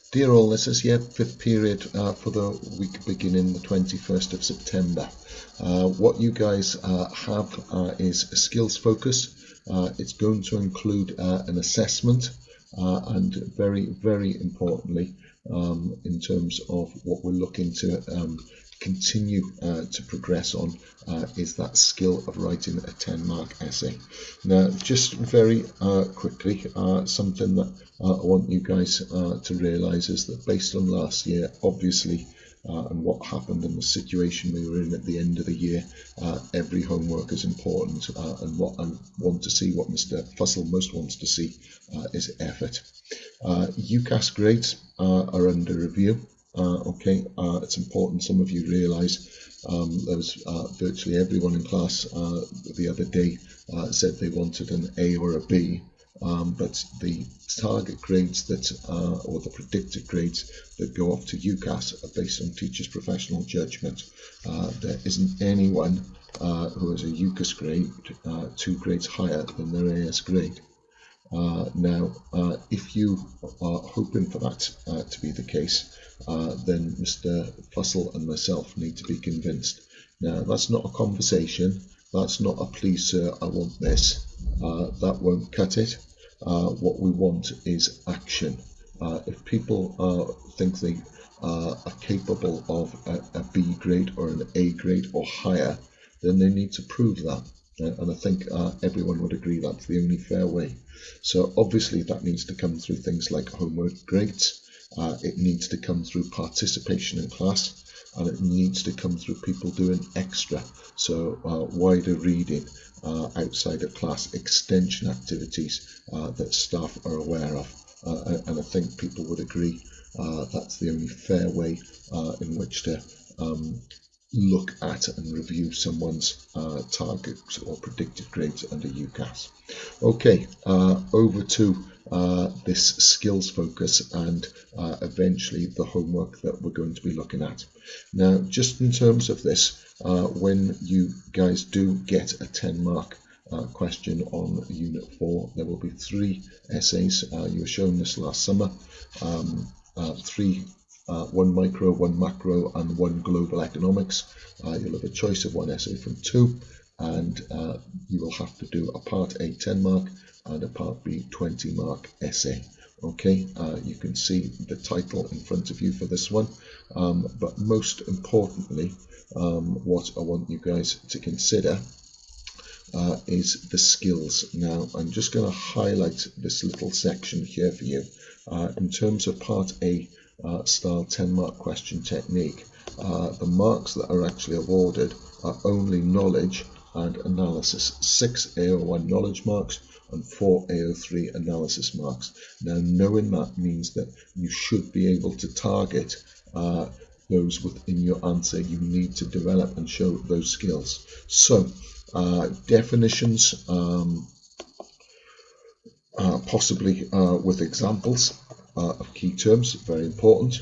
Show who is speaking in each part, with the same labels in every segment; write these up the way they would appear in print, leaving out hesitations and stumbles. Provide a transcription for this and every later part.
Speaker 1: Dear all, this is your fifth period for the week beginning the 21st of September. What you guys have is a skills focus. It's going to include an assessment and very, very importantly, in terms of what we're looking to continue to progress on is that skill of writing a 10-mark essay. Now, just very quickly, something that I want you guys to realise is that based on last year, obviously, and what happened in the situation we were in at the end of the year, every homework is important, and what I want to see, what Mr. Fussell most wants to see, is effort. UCAS grades are under review. It's important some of you realise there was virtually everyone in class the other day said they wanted an A or a B, but the target grades that or the predicted grades that go off to UCAS are based on teachers' professional judgment. There isn't anyone who has a UCAS grade 2 grades higher than their AS grade. Now, if you are hoping for that to be the case, then Mr. Fussell and myself need to be convinced. Now, that's not a conversation. That's not a please, sir, I want this. That won't cut it. What we want is action. If people think they are capable of a B grade or an A grade or higher, then they need to prove that. And I think everyone would agree that's the only fair way. So obviously that needs to come through things like homework grades. It needs to come through participation in class, and it needs to come through people doing extra. So wider reading outside of class, extension activities that staff are aware of. And I think people would agree that's the only fair way in which to look at and review someone's targets or predicted grades under UCAS. Okay, over to this skills focus and eventually the homework that we're going to be looking at. Now, just in terms of this, when you guys do get a 10-mark question on Unit 4, there will be 3 essays. You were shown this last summer, 3 1 micro, 1 macro, and 1 global economics. You'll have a choice of 1 essay from 2, and you will have to do a Part A 10-mark and a Part B 20-mark essay. Okay, you can see the title in front of you for this one, but most importantly, what I want you guys to consider is the skills. Now, I'm just going to highlight this little section here for you. In terms of Part A style 10-mark question technique, the marks that are actually awarded are only knowledge and analysis. 6 AO1 knowledge marks and 4 AO3 analysis marks. Now, knowing that means that you should be able to target those within your answer. You need to develop and show those skills. So, definitions, possibly with examples of key terms, very important.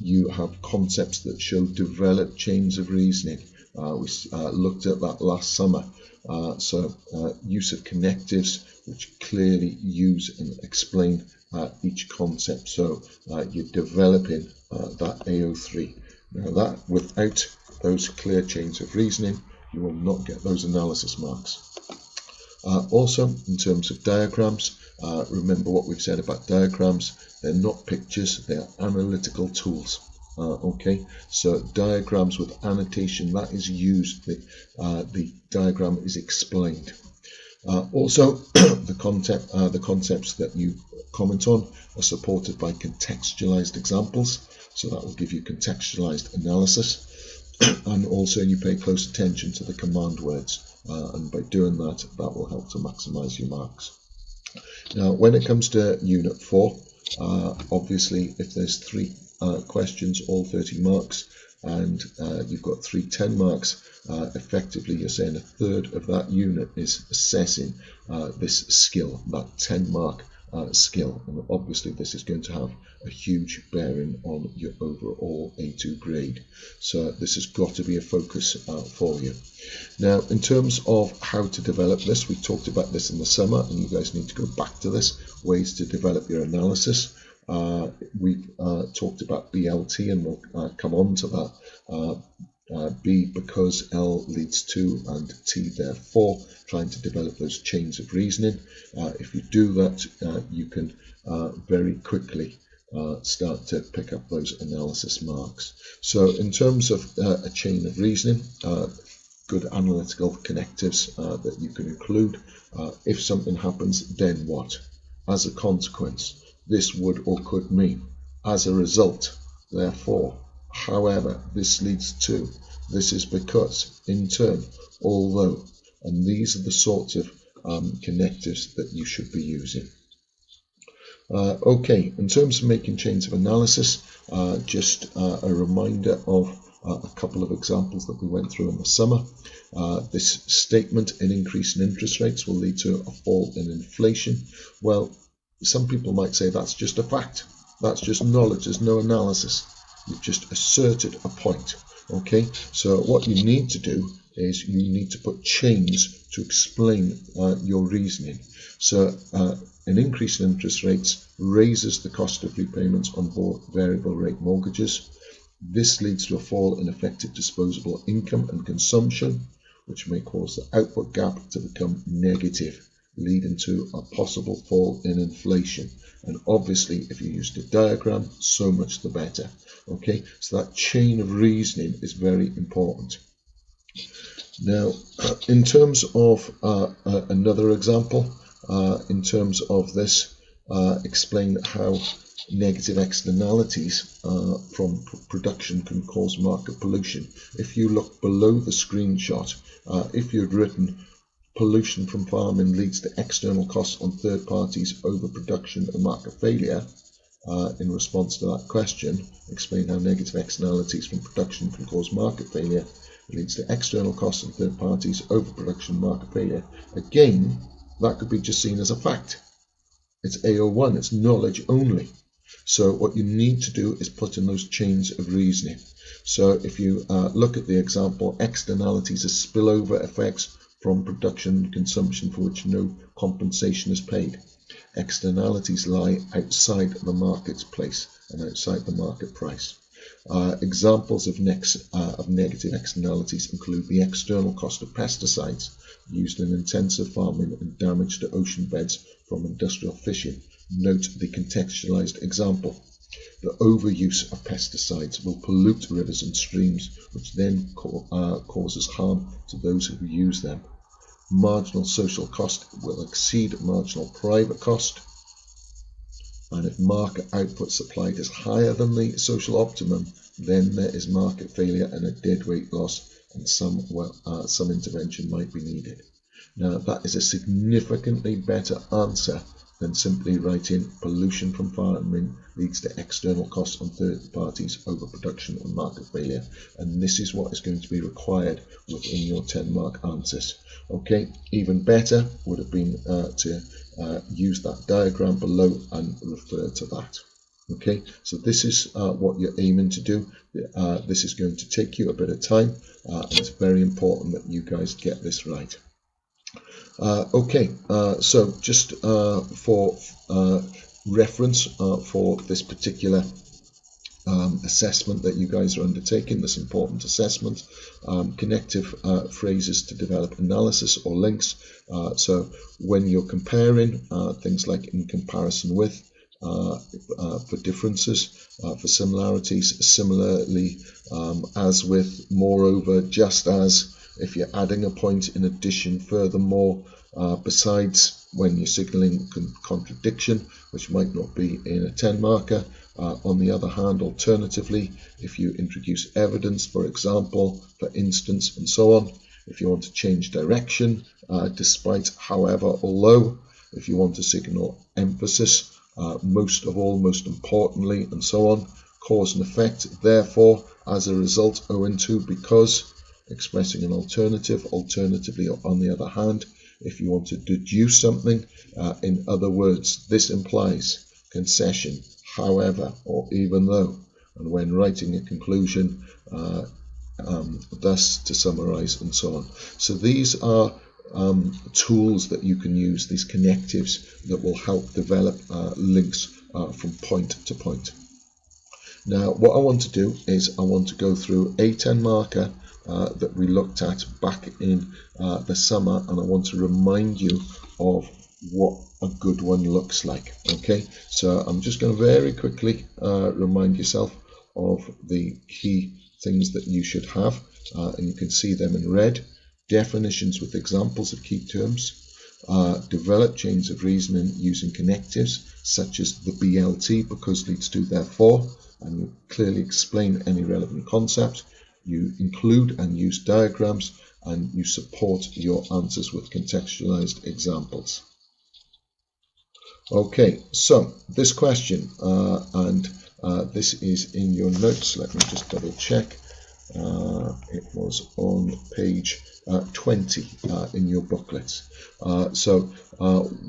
Speaker 1: You have concepts that show developed chains of reasoning. We looked at that last summer. So use of connectives, which clearly use and explain each concept. So you're developing that AO3. Now that without those clear chains of reasoning, you will not get those analysis marks. Also, in terms of diagrams, remember what we've said about diagrams. They're not pictures, they're analytical tools. Okay, so diagrams with annotation, that is used, the diagram is explained. Also, the concepts that you comment on are supported by contextualized examples, so that will give you contextualized analysis. And also you pay close attention to the command words, and by doing that, that will help to maximize your marks. Now, when it comes to Unit 4, obviously if there's 3 questions, all 30 marks, and you've got 3 10 marks, effectively you're saying a third of that unit is assessing this skill, that 10-mark skill, and obviously this is going to have a huge bearing on your overall A2 grade. So this has got to be a focus for you. Now, in terms of how to develop this, we talked about this in the summer, and you guys need to go back to this, ways to develop your analysis. We've talked about BLT, and we'll come on to that. B because, L leads to, and T therefore, trying to develop those chains of reasoning. If you do that, you can very quickly start to pick up those analysis marks. So in terms of a chain of reasoning, good analytical connectives that you can include. If something happens, then what? As a consequence, this would or could mean. As a result, therefore, however, this leads to, this is because, in turn, although, and these are the sorts of connectives that you should be using. Okay, in terms of making chains of analysis, just a reminder of a couple of examples that we went through in the summer. This statement, an increase in interest rates will lead to a fall in inflation. Well, some people might say that's just a fact. That's just knowledge. There's no analysis. You've just asserted a point. Okay, so what you need to do is you need to put chains to explain your reasoning. So an increase in interest rates raises the cost of repayments on variable rate mortgages. This leads to a fall in effective disposable income and consumption, which may cause the output gap to become negative, leading to a possible fall in inflation. And obviously, if you used a diagram, so much the better. Okay, so that chain of reasoning is very important. Now, in terms of another example, in terms of this, explain how negative externalities from production can cause market pollution. If you look below the screenshot, if you'd written pollution from farming leads to external costs on third parties, overproduction and market failure, in response to that question, explain how negative externalities from production can cause market failure. It leads to external costs on third parties, overproduction, market failure. Again, that could be just seen as a fact. It's AO1, it's knowledge only. So what you need to do is put in those chains of reasoning. So if you look at the example, externalities are spillover effects from production and consumption for which no compensation is paid. Externalities lie outside the marketplace and outside the market price. Examples of negative externalities include the external cost of pesticides used in intensive farming and damage to ocean beds from industrial fishing. Note the contextualized example. The overuse of pesticides will pollute rivers and streams, which then causes harm to those who use them. Marginal social cost will exceed marginal private cost, and if market output supplied is higher than the social optimum, then there is market failure and a deadweight loss, and some intervention might be needed. Now, that is a significantly better answer than simply writing pollution from farming leads to external costs on third parties, overproduction and market failure. And this is what is going to be required within your 10-mark answers. Okay, even better would have been to use that diagram below and refer to that. Okay, so this is what you're aiming to do. This is going to take you a bit of time, and it's very important that you guys get this right. Okay, so just for reference for this particular assessment that you guys are undertaking, this important assessment, connective phrases to develop analysis or links. So when you're comparing things like in comparison with, for differences, for similarities, similarly, as with, moreover, just as, if you're adding a point, in addition, furthermore, besides, when you're signaling contradiction, which might not be in a 10-marker. On the other hand, alternatively, if you introduce evidence, for example, for instance, and so on. If you want to change direction, despite, however, although, if you want to signal emphasis, most of all, most importantly, and so on. Cause and effect, therefore, as a result, owing to, because, expressing an alternative, alternatively, or on the other hand. If you want to deduce something, in other words, this implies, concession, however, or even though, and when writing a conclusion, thus to summarize, and so on. So these are tools that you can use, these connectives that will help develop links from point to point. Now, what I want to do is I want to go through a 10 marker that we looked at back in the summer, and I want to remind you of what a good one looks like. Okay, so I'm just going to very quickly remind yourself of the key things that you should have, and you can see them in red. Definitions with examples of key terms. Develop chains of reasoning using connectives such as the BLT, because leads to therefore, and you clearly explain any relevant concept. You include and use diagrams, and you support your answers with contextualized examples. Okay, so this question, and this is in your notes. Let me just double check. It was on page 20 in your booklets. So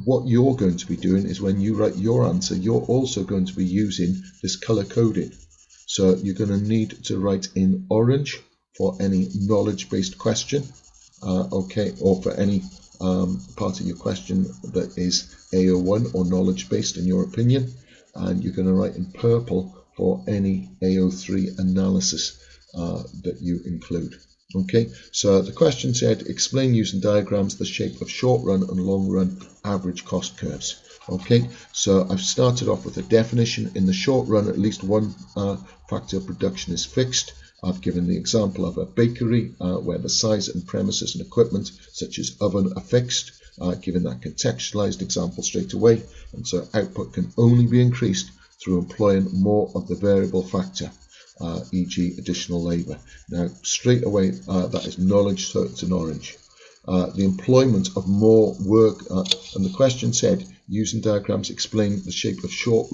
Speaker 1: what you're going to be doing is when you write your answer, you're also going to be using this color coding. So you're going to need to write in orange for any knowledge-based question, okay, or for any part of your question that is AO1 or knowledge-based in your opinion, and you're going to write in purple for any AO3 analysis that you include. Okay, so the question said, explain using diagrams the shape of short run and long run average cost curves. Okay, so I've started off with a definition. In the short run, at least one factor of production is fixed. I've given the example of a bakery where the size and premises and equipment such as oven are fixed, given that contextualized example straight away, and so output can only be increased through employing more of the variable factor, e.g. additional labour. Now straight away that is knowledge, so it's an orange. The employment of more work, and the question said, using diagrams explain the shape of short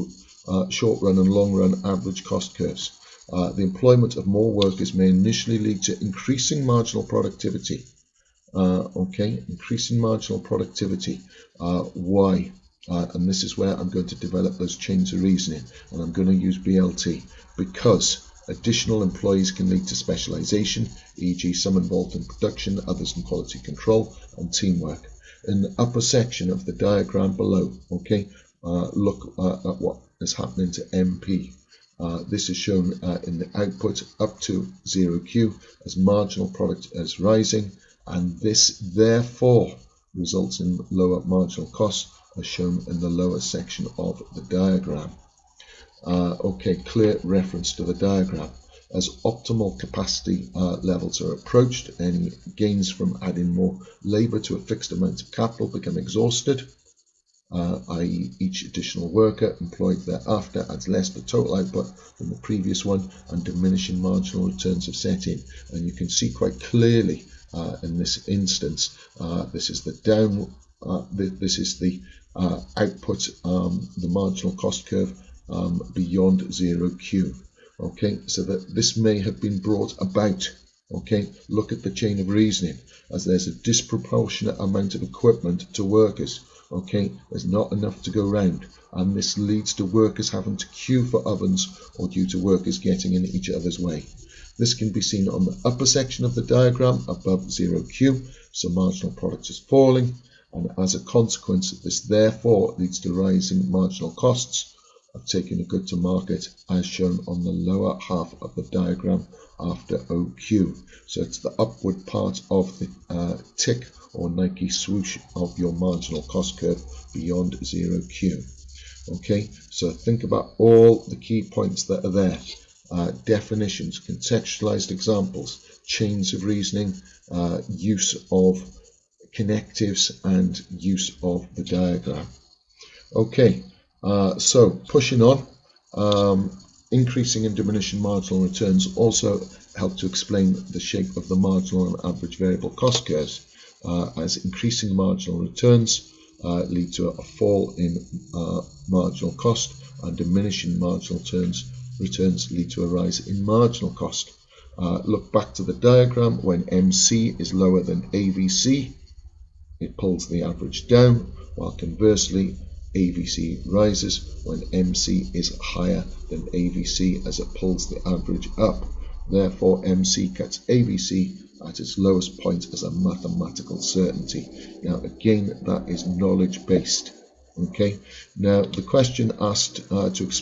Speaker 1: run and long run average cost curves. The employment of more workers may initially lead to increasing marginal productivity. Okay, increasing marginal productivity. Why? And this is where I'm going to develop those chains of reasoning, and I'm going to use BLT, because additional employees can lead to specialization, e.g. some involved in production, others in quality control and teamwork. In the upper section of the diagram below, okay, look at what is happening to MP. This is shown in the output up to 0Q as marginal product as rising, and this therefore results in lower marginal costs as shown in the lower section of the diagram. Okay, clear reference to the diagram. As optimal capacity levels are approached, any gains from adding more labour to a fixed amount of capital become exhausted, i.e. each additional worker employed thereafter adds less to total output than the previous one, and diminishing marginal returns have set in. And you can see quite clearly in this instance, this is the this is the output, the marginal cost curve beyond 0Q. Okay, so that this may have been brought about. Okay, look at the chain of reasoning, as there's a disproportionate amount of equipment to workers. Okay, there's not enough to go round, and this leads to workers having to queue for ovens, or due to workers getting in each other's way. This can be seen on the upper section of the diagram above 0Q, so marginal product is falling, and as a consequence, this therefore leads to rising marginal costs of taking a good to market, as shown on the lower half of the diagram after OQ. So it's the upward part of the tick or Nike swoosh of your marginal cost curve beyond 0Q. Okay, so think about all the key points that are there. Definitions, contextualized examples, chains of reasoning, use of connectives, and use of the diagram. Okay, so pushing on, increasing and diminishing marginal returns also help to explain the shape of the marginal and average variable cost curves, as increasing marginal returns lead to a fall in marginal cost, and diminishing marginal returns lead to a rise in marginal cost. Look back to the diagram. When MC is lower than AVC, it pulls the average down, while conversely AVC rises when MC is higher than AVC, as it pulls the average up. Therefore, MC cuts AVC at its lowest point as a mathematical certainty. Now again, that is knowledge based. Okay. Now the question asked to explain